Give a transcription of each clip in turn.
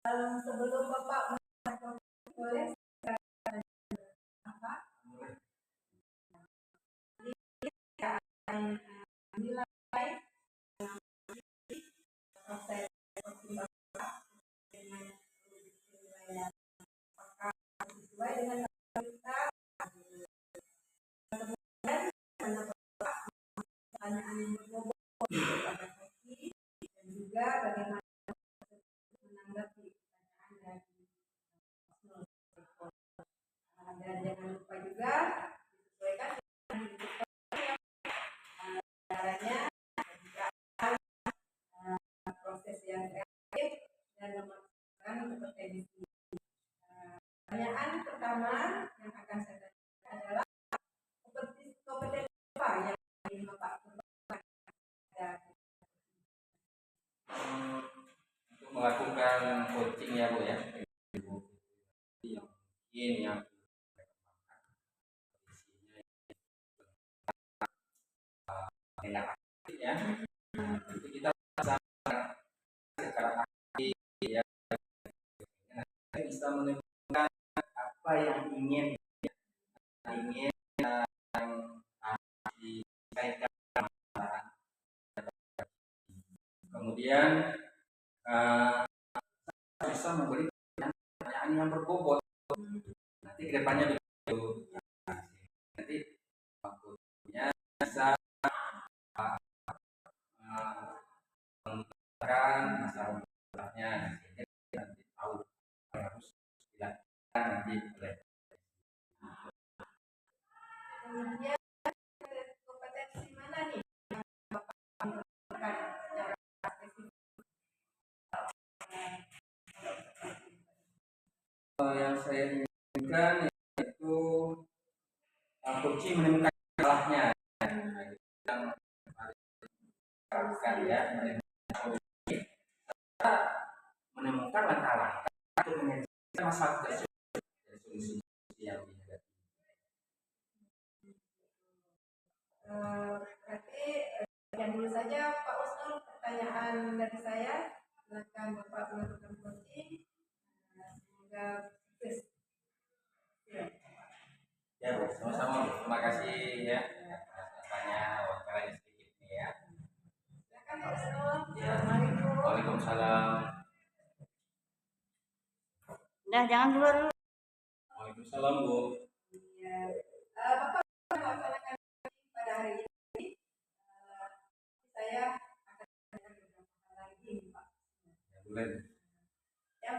Sebelum Bapak boleh apa? Nilai proses sesuai dengan kita pertanyaan yang berbobot pada Koci dan juga bagaimana menanggapi pertanyaan dari dan jangan lupa juga disesuaikan caranya proses yang kreatif dan memasukkan kompetensi. Pertanyaan pertama yang akan saya tanyakan adalah kompetensi apa yang ingin Bapak kembangkan untuk melakukan coaching ya Bu ya, yang ya, itu kita secara aktif ya, bisa menemukan apa yang ingin dikaitkan, kemudian bisa memberi pertanyaan yang berbobot. Nanti kedepannya begitu, nanti waktunya bisa menggunakan masalahnya, sehingga nanti tahu apa yang harus dilakukan nanti oleh. kemudian kompetensi mana nih yang Bapak kembangkan secara spesifik? Yang saya inginkan yaitu coaching menemukan salahnya, yang haruskan ya, menemukan langkah-langkah untuk menyelesaikan masalah tersebut dan solusi yang dihadapi. Berarti sekian dulu saja Pak Usnul pertanyaan dari saya. Silakan Bapak melakukan coaching. Semoga sukses. Ya Bu, sama-sama Bu. Terima kasih ya atas wawancaranya sedikit nih ya. Silakan Pak Usnul. Ya. Waalaikumsalam. Udah jangan keluar dulu. Waalaikumsalam Bu. Iya. Bapak melaksanakan pada hari ini. Saya akan menanyakan beberapa hal lagi Pak. Ya, boleh. Yang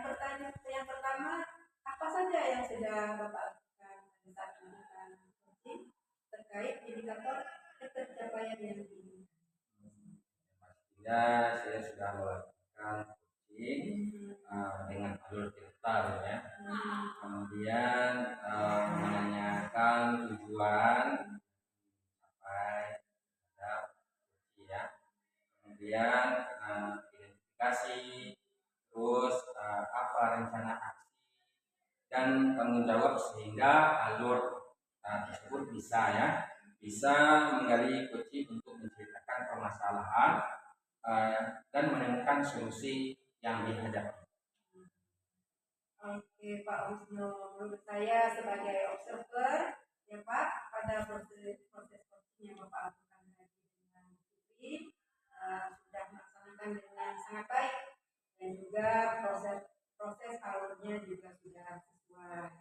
pertama, apa saja yang sudah Bapak lakukan pada saat melakukan coaching terkait indikator ketercapaian yang diinginkan? Ya, saya sudah melakukan coaching dengan alur digital ya. Kemudian menanyakan tujuan sampai pada coaching ya. Kemudian identifikasi, terus apa rencana aksi dan tanggung jawab, sehingga alur tersebut bisa menggali coaching untuk menceritakan permasalahan dan menemukan solusi yang dihadapi. Oke Pak Usno, menurut saya sebagai observer ya Pak, pada proses coaching yang Bapak lakukan tadi dengan Putri sudah melaksanakan dengan sangat baik, dan juga proses alurnya juga sudah sesuai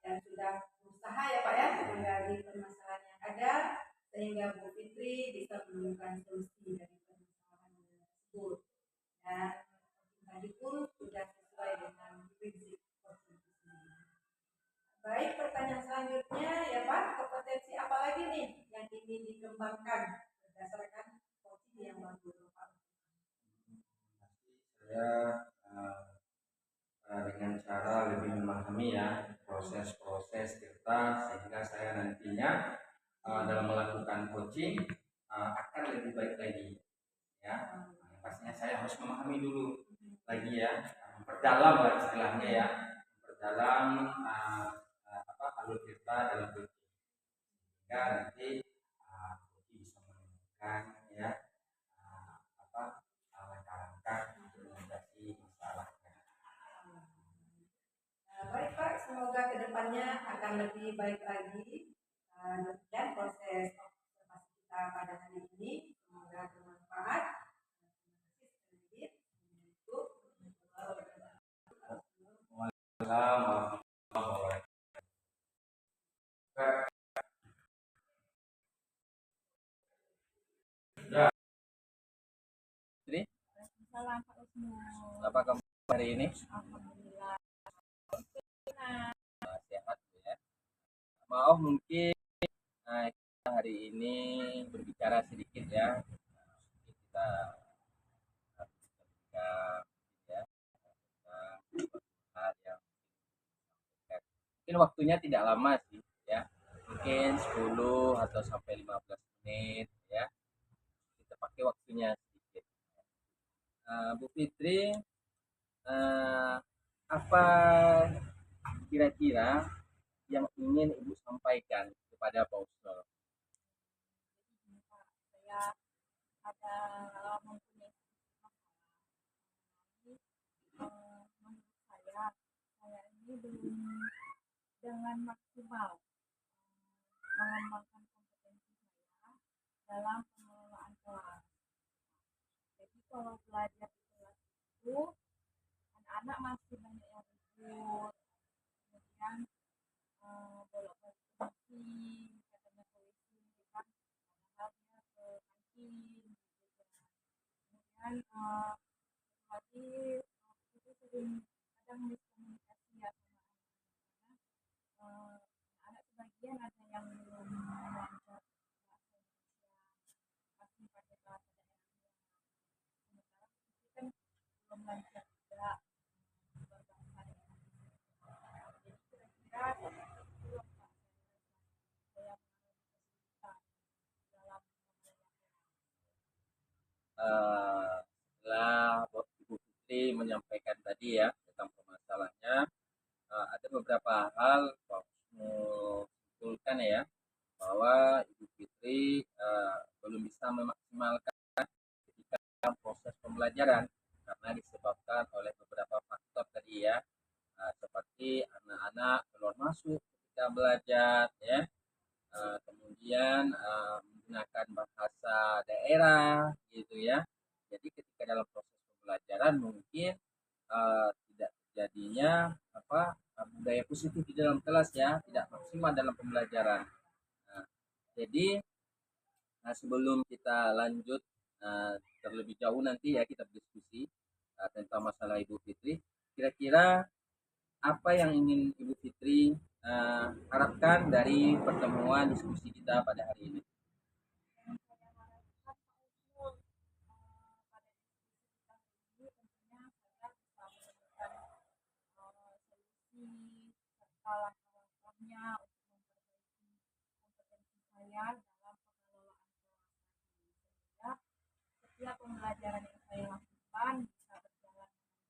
dan sudah berusaha ya Pak ya menggali permasalahan yang ada sehingga Bu Fitri bisa menemukan solusi dari permasalahan tersebut, dan tadi pun sudah sesuai dengan prinsip konstitusi. Baik, pertanyaan selanjutnya ya Pak, kompetensi apa lagi nih yang ingin dikembangkan berdasarkan coaching yang baru Pak? Saya dengan cara lebih memahami ya proses-proses kita, sehingga saya nantinya dalam melakukan coaching akan lebih baik lagi ya. Pastinya saya harus memahami dulu lagi ya, memperdalam lah istilahnya ya, memperdalam alur kita dalam coaching, sehingga nanti coaching bisa menemukan ya langkah-langkah untuk mengatasi masalahnya. kedepannya akan lebih baik lagi. Dan proses observasi kita pada hari ini semoga bermanfaat. Jadi, apa kabar hari ini? Alhamdulillah. Sehat ya. Maaf mungkin kita hari ini berbicara sedikit ya. Kita ya tentang hal yang mungkin waktunya tidak lama sih ya. Mungkin 10 atau sampai 15 menit ya. Kita pakai waktunya sedikit. Bu Fitri, apa kira-kira yang ingin Ibu sampaikan kepada Pak Usnul? Saya ada mempunyai masalah. Menurut saya ini belum dengan maksimal mengembangkan kompetensi saya dalam pengelolaan kelas. Jadi kalau belajar di kelas itu anak-anak masih banyak yang ribut, kemudian bolak-balik kencing, katanya ke WC gitu kan, padahal dia ke kantin gitu kan. Kemudian lagi itu sering kadang miskomunikasi ya sama anak-anak, anak sebagian ada yang belum belajar bahasa Indonesia, masih pakai bahasa daerahnya, sementara kita kan belum belajar juga berbahasa daerah. Jadi kira-kira seperti itu loh Pak, saya mengalami kesulitan dalam mengelola. Setelah Ibu Fitri menyampaikan tadi ya tentang permasalahannya, ada beberapa hal Pak Usnul simpulkan ya bahwa Ibu Fitri belum bisa memaksimalkan ketika proses pembelajaran karena disebabkan oleh beberapa faktor tadi ya, seperti anak-anak keluar masuk ketika belajar ya, kemudian menggunakan bahasa daerah gitu ya. Jadi ketika dalam proses pembelajaran mungkin tidak terjadinya budaya positif di dalam kelas ya, tidak maksimal dalam pembelajaran. Nah, jadi sebelum kita lanjut terlebih jauh nanti ya kita berdiskusi tentang masalah Ibu Fitri, kira-kira apa yang ingin Ibu Fitri harapkan dari pertemuan diskusi kita pada hari ini? Yang saya harapkan Pak Usnul pada diskusi kita hari ini tentunya saya bisa menemukan solusi serta langkah-langkahnya untuk memperbaiki kompetensi saya dalam pengelolaan kelas tadi, sehingga setiap pembelajaran yang saya lakukan bisa berjalan dengan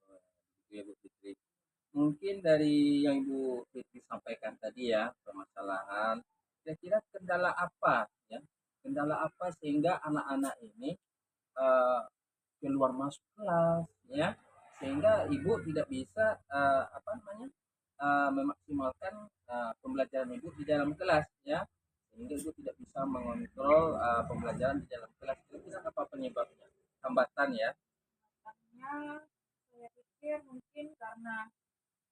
baik. Ya, Bu Fitri. Mungkin dari yang Ibu Fitri sampaikan tadi ya, permasalahan, kira-kira kendala apa ya? Kendala apa sehingga anak-anak ini keluar masuk kelas ya, sehingga Ibu tidak bisa memaksimalkan pembelajaran Ibu di dalam kelas ya, sehingga Ibu tidak bisa mengontrol pembelajaran di dalam kelas. Kira-kira apa penyebabnya? Hambatan ya? Makanya saya pikir mungkin karena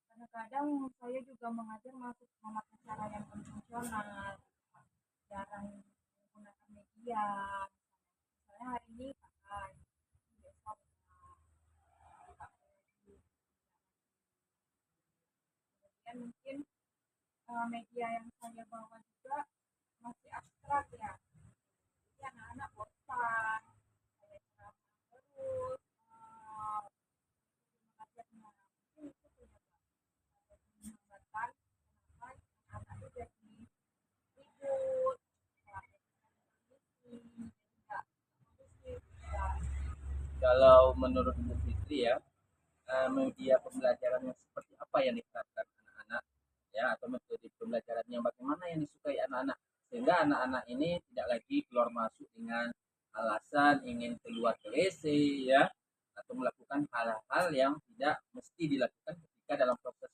kadang-kadang saya juga mengajar masuk memakai cara yang konvensional, jarang menggunakan media. Misalnya hari ini pakai, besok pakai lagi. Kemudian mungkin media yang saya bawa juga masih abstrak ya, jadi anak-anak bosan, saya ceramah terus mengajarnya. Mungkin itu penyebab hambatan kenapa anak-anak itu jadi ribut, jadi nggak kondusif ya. Kalau menurut Bu Fitri ya, media pembelajaran yang seperti apa yang diterapkan anak-anak ya, atau metode pembelajaran yang bagaimana yang disukai anak-anak sehingga anak-anak ini tidak lagi keluar masuk dengan alasan ingin keluar ke WC ya, atau melakukan hal-hal yang tidak mesti dilakukan ketika dalam proses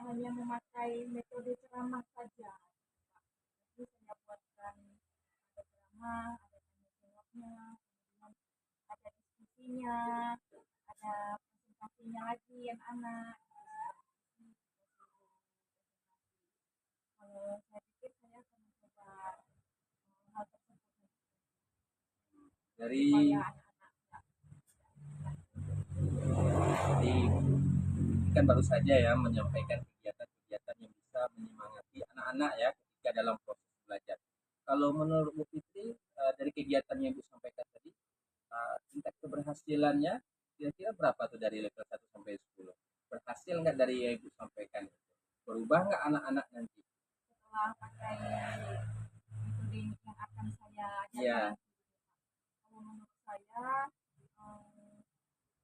hanya memakai metode ceramah saja. Jadi saya buatkan ada ceramah, ada tanya jawabnya, kemudian ada diskusinya, ada presentasinya lagi anak-anak. Kalau saya pikir saya akan mencoba hal tersebut Dari supaya anak-anak Jadi ini kan baru saja ya menyampaikan kegiatan-kegiatan yang bisa menyemangati anak-anak ya ketika dalam proses belajar. Kalau menurut Bu Fitri dari kegiatan yang Ibu sampaikan tadi, tingkat keberhasilannya kira-kira berapa tuh dari level 1 sampai 10? Berhasil nggak dari yang Ibu sampaikan? Berubah nggak anak-anak nanti? setelah pakai metode ini yang akan saya Iya. ajarkan. Kalau menurut saya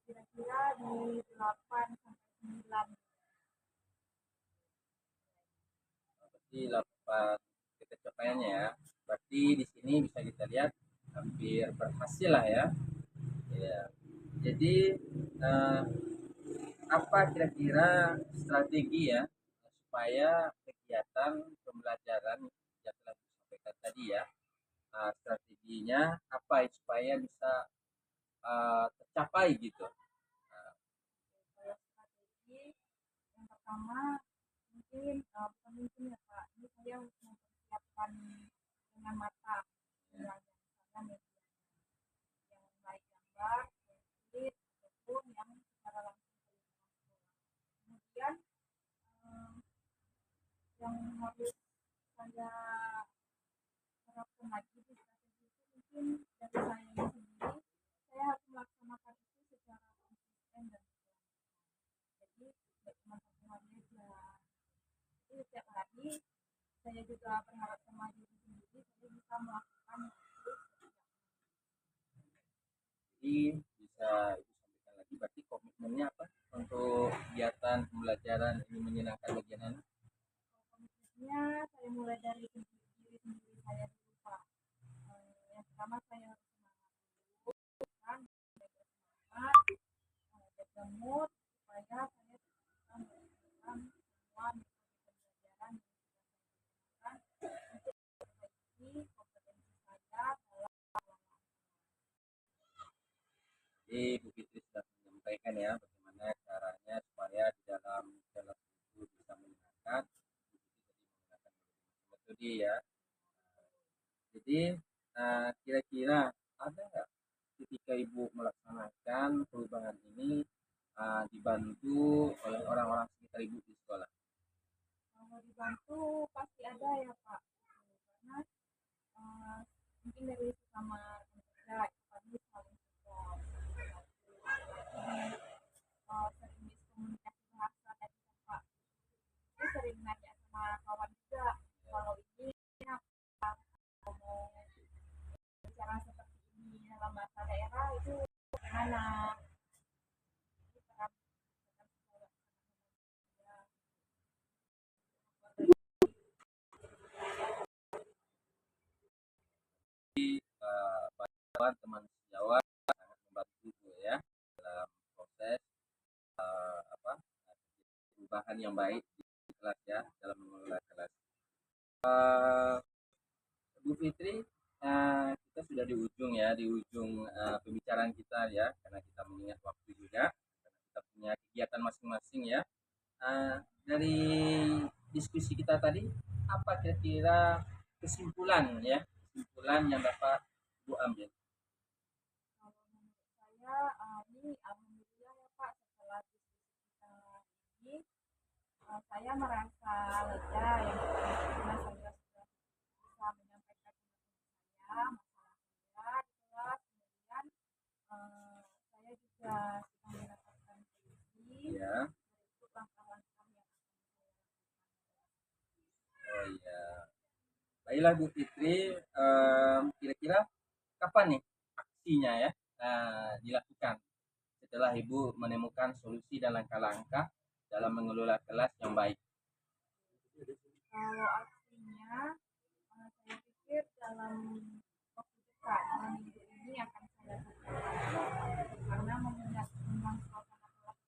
kira-kira di 8 sampai 9. Berarti 8 pencapaiannya ya. Berarti di sini bisa kita lihat hampir berhasil lah ya. Ya. Jadi apa kira-kira strategi ya supaya kegiatan pembelajaran yang telah disampaikan tadi ya, strateginya apa ya supaya bisa tercapai gitu. Kalau strategi yang pertama mungkin bukan mungkin ya Pak, ini saya mempersiapkan dengan matang misalnya media yang baik gambar, tulis ataupun yang secara langsung ke sekolah. Kemudian yang harus saya terapkan lagi di strategi itu mungkin dari saya sendiri, saya harus melaksanakan itu secara konsisten dan jadi tidak cuma satu hari aja. Jadi setiap hari saya juga berharap sama diri sendiri saya bisa melakukan itu. Jadi bisa Ibu sampaikan lagi berarti komitmennya apa untuk kegiatan pembelajaran ini menyenangkan bagi anak? Komitmennya saya mulai dari diri sendiri saya dulu Pak. Yang pertama saya harus semangat dulu, kan, jaga semangat, jaga mood supaya saya bisa melakukan semua metode pembelajaran yang sudah saya gunakan untuk memperbaiki kompetensi saya dalam Jadi Bu Fitri sudah menyampaikan ya bagaimana caranya supaya di dalam kelas itu bisa menyenangkan. Bu Fitri tadi menggunakan metode ya. Jadi kira-kira ada nggak ketika Ibu melaksanakan perubahan ini dibantu oleh orang-orang sekitar Ibu di sekolah? kalau dibantu pasti ada ya Pak, karena mungkin dari sesama kerja itu kami saling support. Jadi sering miskomunikasi bahasa tadi kan Pak, itu sering nanya sama kawan juga kalau ini apa, kalau mau bicara seperti ini dalam bahasa daerah itu gimana. Jadi peran sekolah Bantuan teman sejawat sangat membantu ya dalam proses apa perubahan yang baik di kelas ya dalam mengelola kelas. Bu Fitri, kita sudah di ujung ya, di ujung pembicaraan kita ya, karena kita mengingat waktu juga, karena kita punya kegiatan masing-masing ya. Dari diskusi kita tadi, apa kira-kira kesimpulan ya, kesimpulan yang dapat Bu ambil? kalau menurut saya ini alhamdulillah ya Pak, setelah diskusi kita ini saya merasa lega yang pertama karena saya sudah bisa menyampaikan pendapat saya, masalah saya di kelas, kemudian saya juga sudah mendapatkan solusi Ya, berikut langkah-langkah yang akan saya lakukan. oh iya. Baiklah Bu Fitri, kira-kira kapan nih aksinya ya dilakukan setelah Ibu menemukan solusi dan langkah-langkah dalam mengelola kelas yang baik? Kalau aksinya, saya pikir dalam waktu dekat, dalam minggu ini akan saya lakukan karena mengingat memang suasana kelas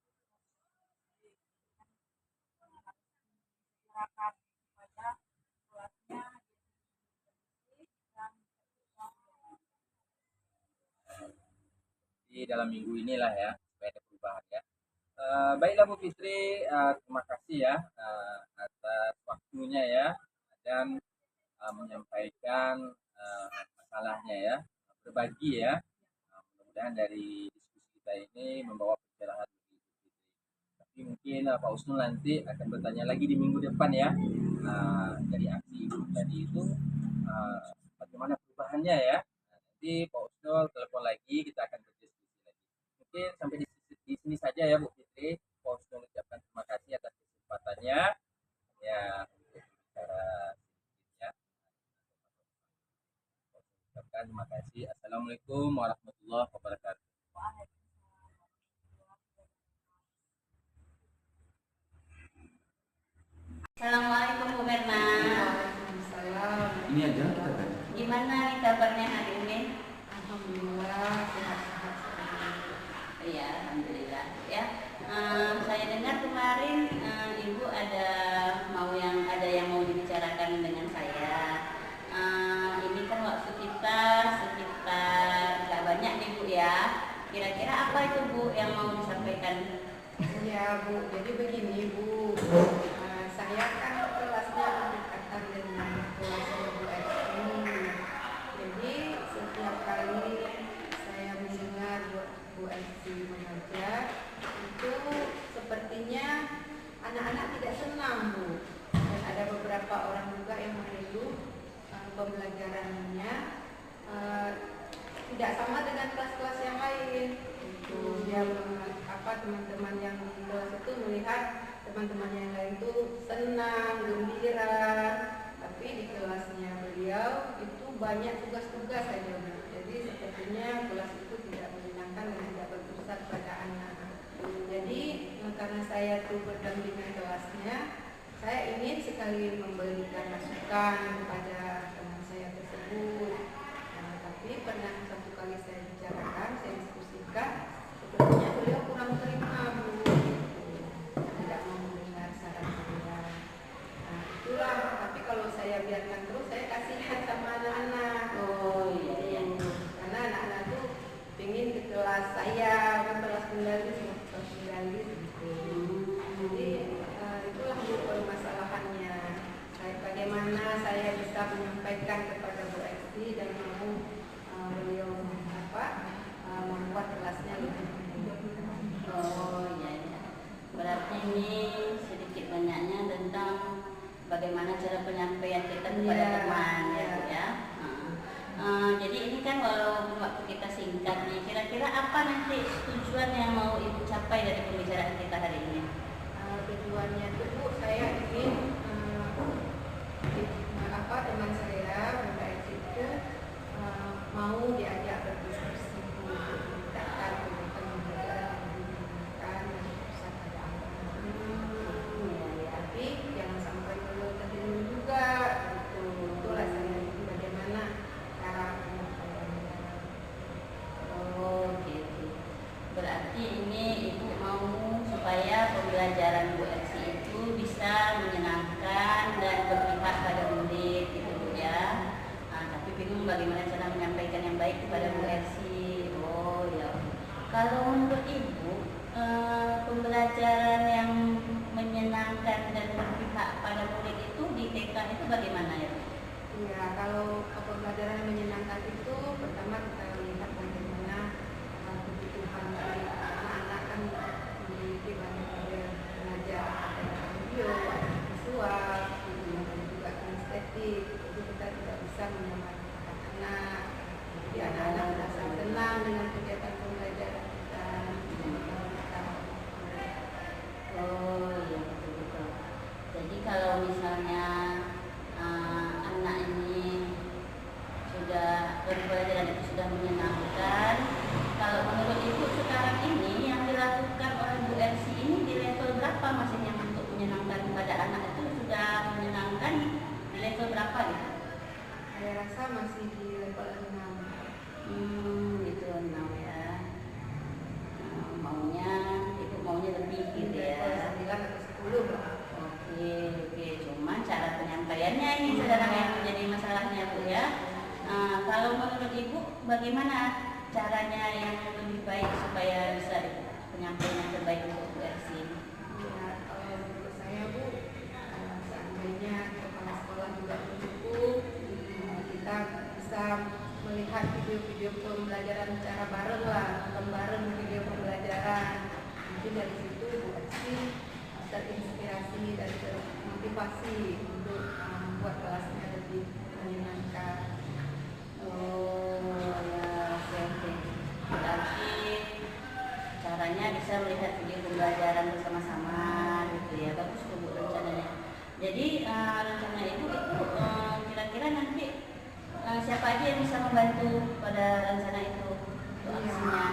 itu harus supaya kelasnya bersih dan di dalam minggu inilah ya supaya ada perubahan ya. Baiklah Bu Fitri, terima kasih ya atas waktunya ya dan menyampaikan masalahnya ya, berbagi ya. Mudah-mudahan dari diskusi kita ini membawa pencerahan bagi Bu Fitri. Tapi mungkin Pak Usnul nanti akan bertanya lagi di minggu depan ya. Dari aksi Ibu tadi itu bagaimana perubahannya ya. Nanti Pak Usnul telepon lagi, kita akan berdiskusi lagi. Mungkin sampai di sini saja ya Bu Fitri. Pak Usnul ucapkan terima kasih atas kesempatannya ya untuk bicara sedikit ya. Ucapkan terima kasih. Assalamualaikum warahmatullahi wabarakatuh. Assalamualaikum Bu Mirna. Waalaikumsalam. Ini aja kita kan. Gimana nih kabarnya hari ini? Alhamdulillah sehat-sehat sekali. Iya, alhamdulillah ya. Saya dengar kemarin Ibu ada yang mau dibicarakan dengan saya. Ini kan waktu kita sekitar nggak banyak nih Bu ya. Kira-kira apa itu Bu yang mau disampaikan? Ya Bu, jadi begini Bu, saya kan kelasnya berdekatan dengan kelasnya Bu Esti. Jadi setiap kali saya mendengar Bu Esti mengajar, itu sepertinya anak-anak tidak senang Bu. Dan ada beberapa orang juga yang mengeluh pembelajarannya tidak sama dengan kelas-kelas yang lain. Itu dia teman-teman yang di kelas itu melihat teman-teman yang lain itu senang, gembira, tapi di kelasnya beliau itu banyak tugas-tugas saja Bu. Jadi sepertinya kelas itu tidak menyenangkan dan tidak berpusat pada anak. Jadi karena saya tuh berdampingan kelasnya, saya ingin sekali memberikan masukan kepada teman saya tersebut. Tapi pernah satu kali saya bicarakan, saya diskusikan, sepertinya beliau kurang terima Bu, tidak mau mendengar saran saya. Itulah. Tapi kalau saya biarkan terus, saya kasihan sama anak-anak. Oh iya. Karena anak-anak tuh ingin ke kelas saya, ke kelas kendali gitu. Jadi itulah Bu permasalahannya. Bagaimana saya bisa menyampaikan kepada Bu Esti dan mau beliau membuat kelasnya lebih baik. Oh iya. Berarti ini sedikit banyaknya tentang bagaimana cara penyampaian kita kepada teman ya Bu ya. Jadi ini kan walaupun waktu kita singkat nih, kira-kira apa nanti tujuan yang mau Ibu capai dari pembicaraan kita hari ini? Tujuannya itu Bu, saya ingin teman saya Bunda Esti itu mau diajak berdiskusi untuk meningkatkan kegiatan pembelajaran yang digunakan dan pusat pada anak. Tapi jangan sampai terlalu juga gitu. Itulah saya ingin bagaimana cara penyampaiannya. Oh gitu. Berarti ini Ibu mau supaya pembelajaran Bu Esti itu bisa menyenangkan dan berpihak pada murid gitu Bu ya. Tapi bingung bagaimana cara menyampaikan yang baik kepada Bu Esti. Oh ya. Kalau menurut Ibu pembelajaran yang menyenangkan dan berpihak pada murid itu di TK itu bagaimana ya? Iya, kalau pembelajaran menyenangkan itu pertama kita lihat bagaimana kebutuhan dari anak-anak kan memiliki banyak belajar ada video, ada visual, dan juga kinestetik. Jadi kita tidak bisa menyamarkan anak. Jadi anak-anak merasa senang dengan kegiatan pembelajaran kita. Oh iya betul. Jadi kalau misalnya anak ini sudah pembelajaran itu sudah menyenangkan, kalau menurut Ibu sekarang ini yang dilakukan oleh Bu Esti ini di level berapa maksudnya untuk menyenangkan pada anak itu sudah menyenangkan di level berapa gitu? Saya rasa masih di level 6. Itu 6 ya. Ibu maunya lebih gitu ya. Level 9 atau 10 lah. Oke. Cuma cara penyampaian ini sekarang yang menjadi masalahnya Bu ya. Kalau menurut Ibu bagaimana caranya yang lebih baik supaya bisa penyampaian yang terbaik untuk Bu Ersi? Ya, kalau menurut saya Bu, seandainya kepala sekolah juga mendukung, kita bisa melihat video-video pembelajaran secara bareng lah, nonton bareng video pembelajaran. Mungkin dari situ Bu Ersi terinspirasi dan termotivasi untuk membuat kelasnya lebih menyenangkan. Oh ya, oke. Berarti caranya bisa melihat video pembelajaran bersama-sama gitu ya. Bagus tuh Bu rencananya. Jadi rencana Ibu itu kira-kira nanti siapa aja yang bisa membantu pada rencana itu untuk aksinya?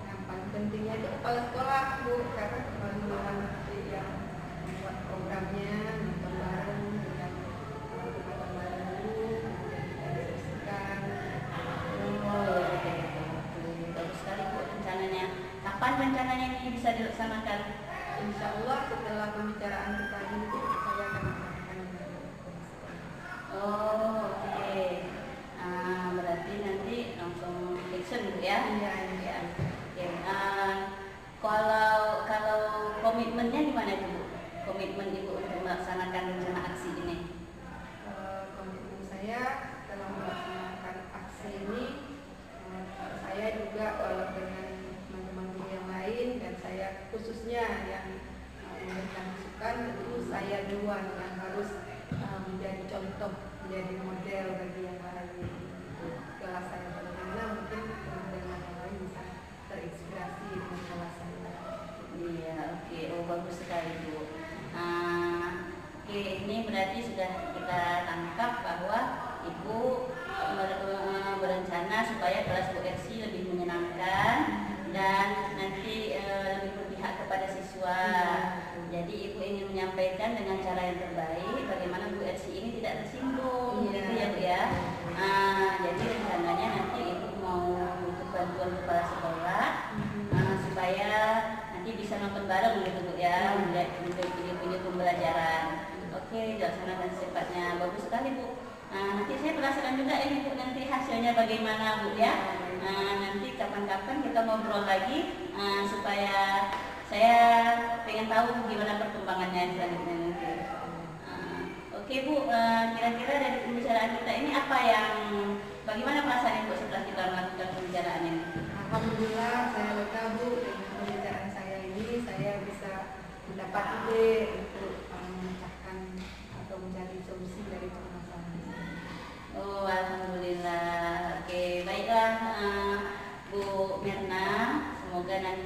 Yang paling pentingnya itu kepala sekolah Bu, karena kepala sekolah nanti yang membuat programnya, nonton bareng dengan nonton bareng dulu, kemudian kita diskusikan. Oh, oke. Bagus sekali Bu rencananya. Kapan rencananya ini bisa dilaksanakan? Insya Allah setelah pembicaraan kita ini saya akan melakukan Oh, oke. Berarti nanti langsung action Bu ya? Iya. Oke. Kalau komitmennya gimana Bu? Komitmen Ibu untuk melaksanakan rencana aksi ini? Komitmen saya dalam melaksanakan aksi ini, saya juga kalau dengan teman-teman guru yang lain dan saya khususnya yang memberikan masukan, tentu saya duluan yang harus menjadi contoh, menjadi model bagi yang lain. Kelas saya bagaimana, mungkin teman-teman yang lain bisa terinspirasi dengan kelas saya. Iya, oke. Oh, bagus sekali Bu. Oke, ini berarti sudah kita tangkap bahwa Ibu berencana supaya kelas Bu Ersi lebih menyenangkan dan nanti lebih berpihak kepada siswa. Jadi Ibu ingin menyampaikan dengan cara yang terbaik bagaimana Bu Ersi ini tidak tersinggung, gitu ya Bu ya. Jadi rencananya nanti Ibu mau butuh bantuan kepala sekolah supaya nanti bisa nonton bareng gitu Bu ya, melihat video-video pembelajaran. Oke, dilaksanakan secepatnya. Bagus sekali Bu. Nanti saya penasaran juga ini Bu, nanti hasilnya bagaimana Bu ya. Nanti kapan-kapan kita ngobrol lagi supaya saya pengen tahu gimana perkembangannya selanjutnya nanti. Oke Bu, kira-kira dari pembicaraan kita ini bagaimana perasaan Ibu setelah kita melakukan pembicaraan ini? Alhamdulillah saya lega Bu, dengan pembicaraan saya ini saya bisa mendapat ide untuk memecahkan atau mencari solusi dari permasalahan ini. Oh, alhamdulillah. Oke, baiklah Bu Mirna, semoga nanti